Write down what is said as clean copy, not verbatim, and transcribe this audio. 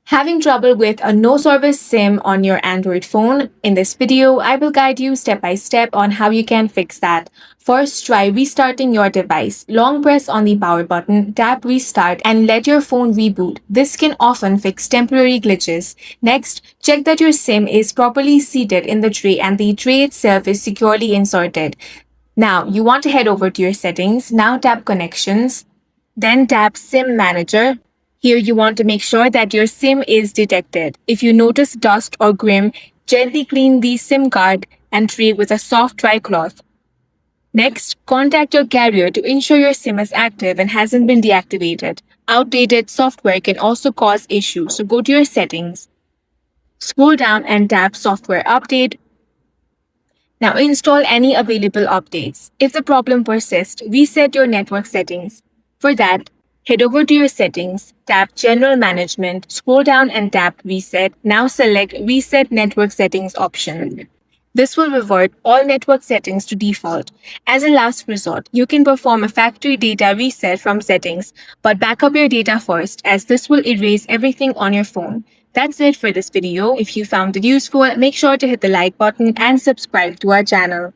Having trouble with a no service SIM on your Android phone? In this video, I will guide you step by step on how you can fix that. First, try restarting your device. Long press on the power button, tap restart, and let your phone reboot. This can often fix temporary glitches. Next, check that your SIM is properly seated in the tray and the tray itself is securely inserted. Now, you want to head over to your settings. Now tap connections. Then tap SIM Manager. Here you want to make sure that your SIM is detected. If you notice dust or grime, gently clean the SIM card and tray with a soft dry cloth. Next, contact your carrier to ensure your SIM is active and hasn't been deactivated. Outdated software can also cause issues, so go to your settings. Scroll down and tap Software Update. Now install any available updates. If the problem persists, reset your network settings. For that, head over to your settings, tap General Management, scroll down and tap Reset. Now select Reset Network Settings option. This will revert all network settings to default. As a last resort, you can perform a factory data reset from settings, but back up your data first as this will erase everything on your phone. That's it for this video. If you found it useful, make sure to hit the like button and subscribe to our channel.